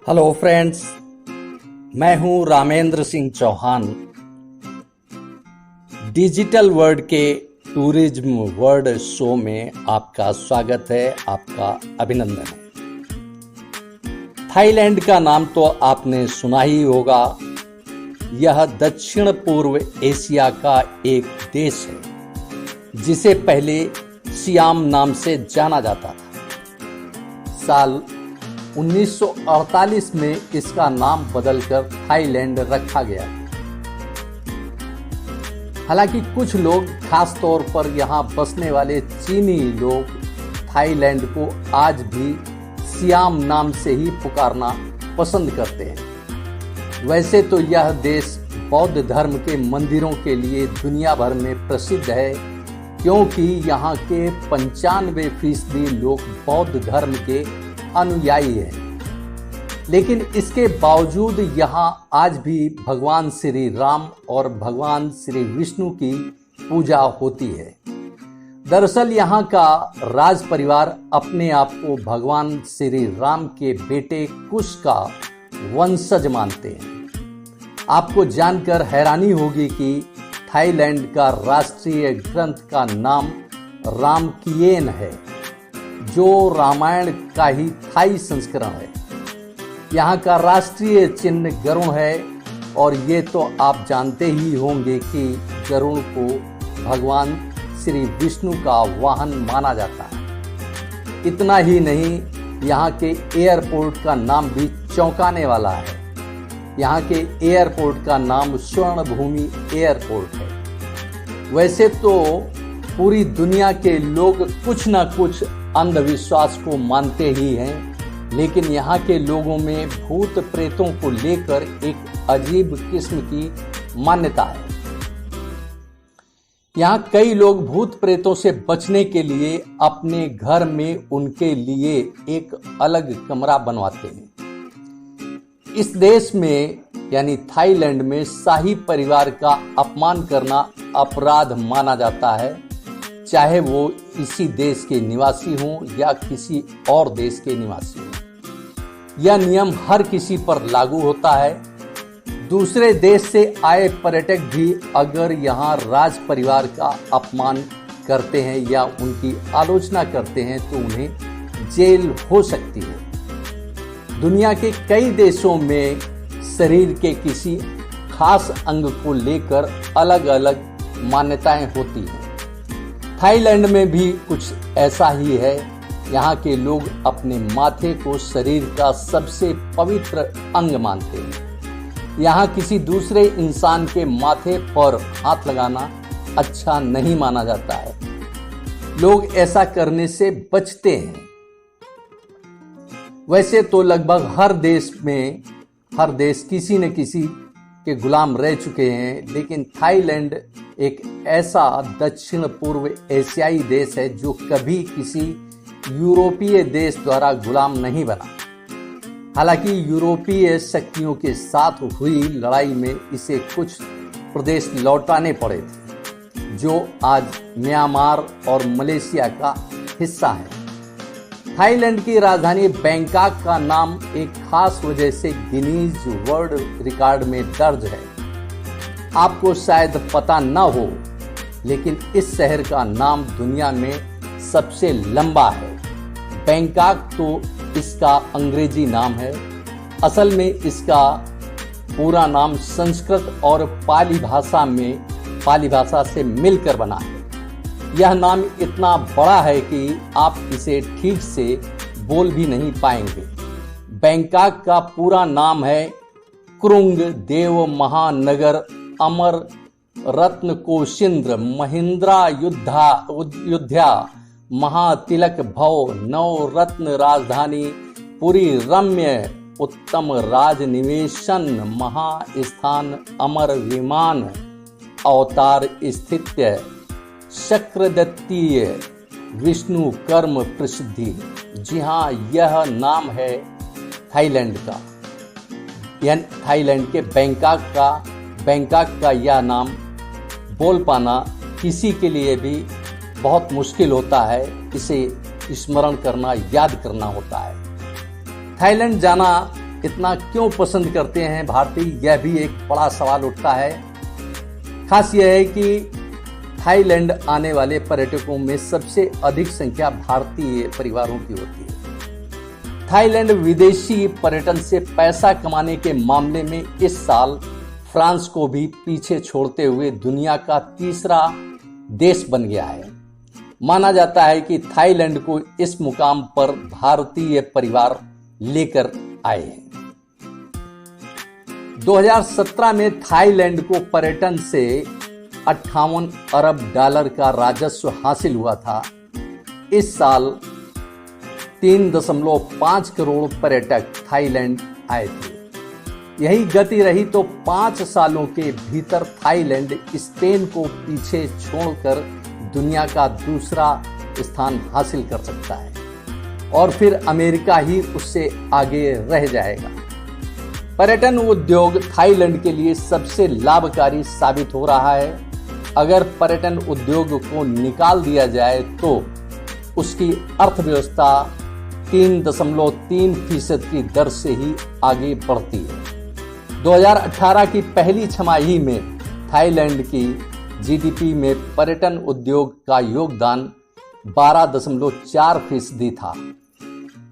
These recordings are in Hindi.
हेलो फ्रेंड्स, मैं हूं रामेंद्र सिंह चौहान। डिजिटल वर्ल्ड के टूरिज्म वर्ल्ड शो में आपका स्वागत है, आपका अभिनंदन है। थाईलैंड का नाम तो आपने सुना ही होगा। यह दक्षिण पूर्व एशिया का एक देश है जिसे पहले सियाम नाम से जाना जाता था। साल 1948 में इसका नाम बदलकर थाईलैंड रखा गया। हालांकि कुछ लोग, खास तौर पर यहाँ बसने वाले चीनी लोग, थाईलैंड को आज भी सियाम नाम से ही पुकारना पसंद करते हैं। वैसे तो यह देश बौद्ध धर्म के मंदिरों के लिए दुनिया भर में प्रसिद्ध है, क्योंकि यहाँ के 95% लोग बौद्ध धर्म के अनुयायी है। लेकिन इसके बावजूद यहाँ आज भी भगवान श्री राम और भगवान श्री विष्णु की पूजा होती है। दरअसल यहाँ का राज परिवार अपने आप को भगवान श्री राम के बेटे कुश का वंशज मानते हैं। आपको जानकर हैरानी होगी कि थाईलैंड का राष्ट्रीय ग्रंथ का नाम रामकियन है, जो रामायण का ही थाई संस्करण है। यहाँ का राष्ट्रीय चिन्ह गरुड़ है, और ये तो आप जानते ही होंगे कि गरुड़ को भगवान श्री विष्णु का वाहन माना जाता है। इतना ही नहीं, यहाँ के एयरपोर्ट का नाम भी चौंकाने वाला है। यहाँ के एयरपोर्ट का नाम स्वर्ण भूमि एयरपोर्ट है। वैसे तो पूरी दुनिया के लोग कुछ ना कुछ अंधविश्वास को मानते ही हैं, लेकिन यहाँ के लोगों में भूत प्रेतों को लेकर एक अजीब किस्म की मान्यता है। यहाँ कई लोग भूत प्रेतों से बचने के लिए अपने घर में उनके लिए एक अलग कमरा बनवाते हैं। इस देश में यानी थाईलैंड में शाही परिवार का अपमान करना अपराध माना जाता है, चाहे वो इसी देश के निवासी हों या किसी और देश के निवासी हों। यह नियम हर किसी पर लागू होता है। दूसरे देश से आए पर्यटक भी अगर यहाँ राज परिवार का अपमान करते हैं या उनकी आलोचना करते हैं तो उन्हें जेल हो सकती है। दुनिया के कई देशों में शरीर के किसी खास अंग को लेकर अलग अलग मान्यताएं होती हैं। थाईलैंड में भी कुछ ऐसा ही है। यहाँ के लोग अपने माथे को शरीर का सबसे पवित्र अंग मानते हैं। यहाँ किसी दूसरे इंसान के माथे पर हाथ लगाना अच्छा नहीं माना जाता है। लोग ऐसा करने से बचते हैं। वैसे तो लगभग हर देश किसी न किसी के गुलाम रह चुके हैं, लेकिन थाईलैंड एक ऐसा दक्षिण पूर्व एशियाई देश है जो कभी किसी यूरोपीय देश द्वारा गुलाम नहीं बना। हालांकि यूरोपीय शक्तियों के साथ हुई लड़ाई में इसे कुछ प्रदेश लौटाने पड़े थे, जो आज म्यांमार और मलेशिया का हिस्सा है। थाईलैंड की राजधानी बैंकॉक का नाम एक खास वजह से गिनीज वर्ल्ड रिकॉर्ड में दर्ज है। आपको शायद पता न हो, लेकिन इस शहर का नाम दुनिया में सबसे लंबा है। बैंकॉक तो इसका अंग्रेजी नाम है। असल में इसका पूरा नाम संस्कृत और पाली भाषा से मिलकर बना है। यह नाम इतना बड़ा है कि आप इसे ठीक से बोल भी नहीं पाएंगे। बैंकॉक का पूरा नाम है क्रुंग देव महानगर अमर रत्न कोशिंद्र महिंद्रा युद्धा महातिलक भव नवरत्न राजधानी पुरी रम्य उत्तम राजनिवेशन महास्थान अमर विमान अवतार स्थित्य चक्रदत्तीय विष्णु कर्म प्रसिद्धि। जी हाँ, यह नाम है थाईलैंड का। यह थाईलैंड के बैंकॉक का यह नाम बोल पाना किसी के लिए भी बहुत मुश्किल होता है। इसे स्मरण करना, याद करना होता है। थाईलैंड जाना इतना क्यों पसंद करते हैं भारतीय, यह भी एक बड़ा सवाल उठता है। खास यह है कि थाईलैंड आने वाले पर्यटकों में सबसे अधिक संख्या भारतीय परिवारों की होती है। थाईलैंड विदेशी पर्यटन से पैसा कमाने के मामले में इस साल फ्रांस को भी पीछे छोड़ते हुए दुनिया का तीसरा देश बन गया है। माना जाता है कि थाईलैंड को इस मुकाम पर भारतीय परिवार लेकर आए हैं। 2017 में थाईलैंड को पर्यटन से 58 अरब डॉलर का राजस्व हासिल हुआ था। इस साल 3.5 करोड़ पर्यटक थाईलैंड आए थे। यही गति रही तो 5 सालों के भीतर थाईलैंड स्पेन को पीछे छोड़कर दुनिया का दूसरा स्थान हासिल कर सकता है और फिर अमेरिका ही उससे आगे रह जाएगा। पर्यटन उद्योग थाईलैंड के लिए सबसे लाभकारी साबित हो रहा है। अगर पर्यटन उद्योग को निकाल दिया जाए तो उसकी अर्थव्यवस्था 3.3% की दर से ही आगे बढ़ती है। 2018 की पहली छमाही में थाईलैंड की जीडीपी में पर्यटन उद्योग का योगदान 12.4% था।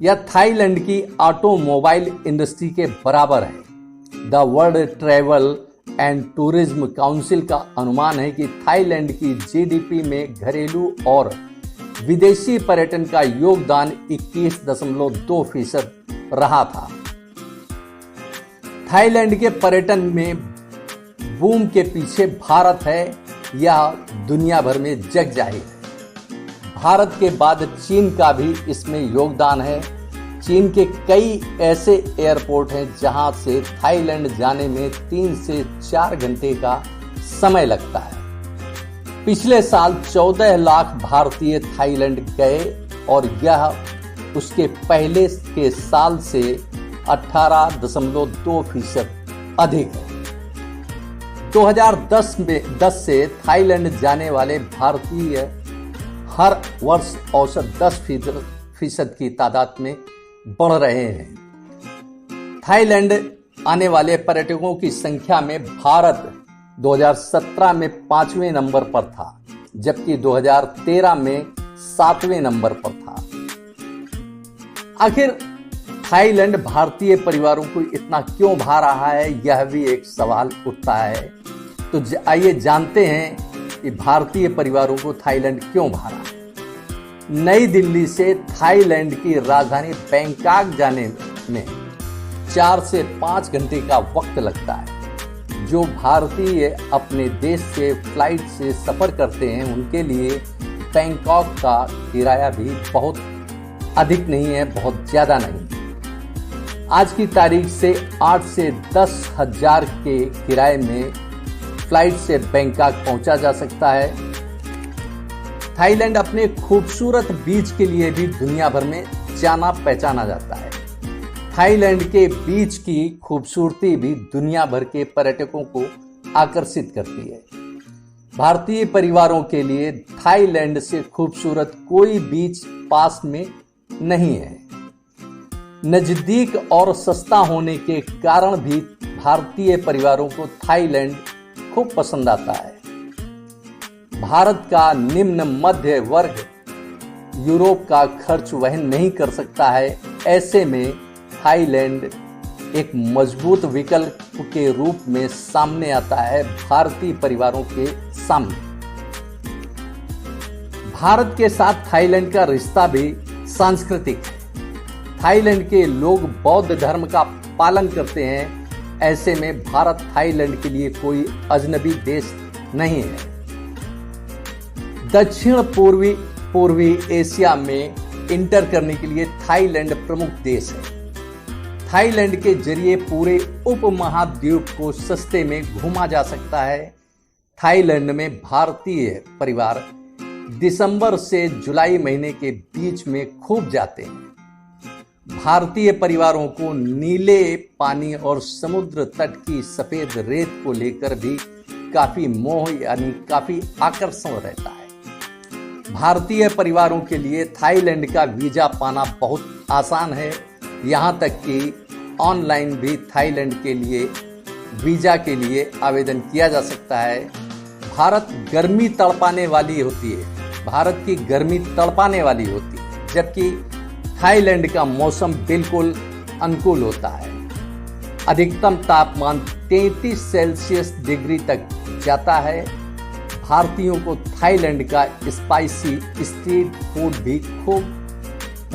यह थाईलैंड की ऑटोमोबाइल इंडस्ट्री के बराबर है। The world travel and tourism council का अनुमान है कि थाईलैंड की जीडीपी में घरेलू और विदेशी पर्यटन का योगदान 21.2% रहा था। थाईलैंड के पर्यटन में बूम के पीछे भारत है, यह दुनिया भर में जग जाहिर है। भारत के बाद चीन का भी इसमें योगदान है। चीन के कई ऐसे एयरपोर्ट हैं जहां से थाईलैंड जाने में 3 से 4 घंटे का समय लगता है। पिछले साल 14 लाख भारतीय थाईलैंड गए और यह उसके पहले के साल से 18.2% अधिक है। 2010 से थाईलैंड जाने वाले भारतीय हर वर्ष औसत 10% की तादाद में बढ़ रहे हैं। थाईलैंड आने वाले पर्यटकों की संख्या में भारत 2017 में 5वें नंबर पर था, जबकि 2013 में 7वें नंबर पर था। आखिर थाईलैंड भारतीय परिवारों को इतना क्यों भा रहा है, यह भी एक सवाल उठता है। तो आइए जानते हैं कि भारतीय परिवारों को थाईलैंड क्यों भा रहा है। नई दिल्ली से थाईलैंड की राजधानी बैंकॉक जाने में 4 से 5 घंटे का वक्त लगता है। जो भारतीय अपने देश से फ्लाइट से सफर करते हैं उनके लिए बैंकॉक का किराया भी बहुत अधिक नहीं है, बहुत ज्यादा नहीं। आज की तारीख से 8 से 10 हजार के किराए में फ्लाइट से बैंकॉक पहुंचा जा सकता है। थाईलैंड अपने खूबसूरत बीच के लिए भी दुनिया भर में जाना पहचाना जाता है। थाईलैंड के बीच की खूबसूरती भी दुनिया भर के पर्यटकों को आकर्षित करती है। भारतीय परिवारों के लिए थाईलैंड से खूबसूरत कोई बीच पास में नहीं है। नजदीक और सस्ता होने के कारण भी भारतीय परिवारों को थाईलैंड खूब पसंद आता है। भारत का निम्न मध्य वर्ग यूरोप का खर्च वहन नहीं कर सकता है। ऐसे में थाईलैंड एक मजबूत विकल्प के रूप में सामने आता है भारतीय परिवारों के सामने। भारत के साथ थाईलैंड का रिश्ता भी सांस्कृतिक है। थाईलैंड के लोग बौद्ध धर्म का पालन करते हैं। ऐसे में भारत थाईलैंड के लिए कोई अजनबी देश नहीं है। दक्षिण पूर्वी एशिया में इंटर करने के लिए थाईलैंड प्रमुख देश है। थाईलैंड के जरिए पूरे उपमहाद्वीप को सस्ते में घूमा जा सकता है। थाईलैंड में भारतीय परिवार दिसंबर से जुलाई महीने के बीच में खूब जाते हैं। भारतीय परिवारों को नीले पानी और समुद्र तट की सफेद रेत को लेकर भी काफी मोह यानी काफी आकर्षण रहता है। भारतीय परिवारों के लिए थाईलैंड का वीजा पाना बहुत आसान है। यहाँ तक कि ऑनलाइन भी थाईलैंड के लिए वीज़ा के लिए आवेदन किया जा सकता है। भारत गर्मी तड़पाने वाली होती है, भारत की गर्मी तड़पाने वाली होती है, जबकि थाईलैंड का मौसम बिल्कुल अनुकूल होता है। अधिकतम तापमान 33 सेल्सियस डिग्री तक जाता है। भारतीयों को थाईलैंड का स्पाइसी स्ट्रीट फूड भी खूब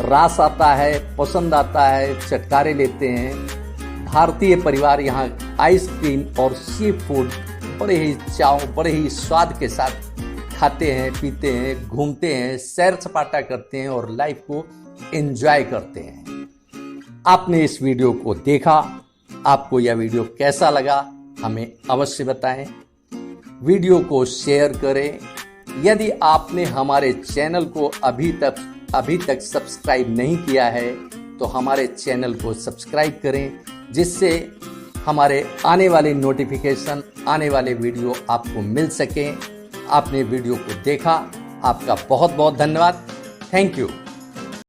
रास आता है, पसंद आता है, चटकारे लेते हैं। भारतीय परिवार यहाँ आइसक्रीम और सी फूड बड़े ही चाव, बड़े ही स्वाद के साथ खाते हैं, पीते हैं, घूमते हैं, सैर सपाटा करते हैं और लाइफ को एंजॉय करते हैं। आपने इस वीडियो को देखा, आपको यह वीडियो कैसा लगा हमें अवश्य बताएं। वीडियो को शेयर करें। यदि आपने हमारे चैनल को अभी तक सब्सक्राइब नहीं किया है तो हमारे चैनल को सब्सक्राइब करें, जिससे हमारे आने वाले नोटिफिकेशन, आने वाले वीडियो आपको मिल सकें। आपने वीडियो को देखा, आपका बहुत बहुत धन्यवाद। Thank you.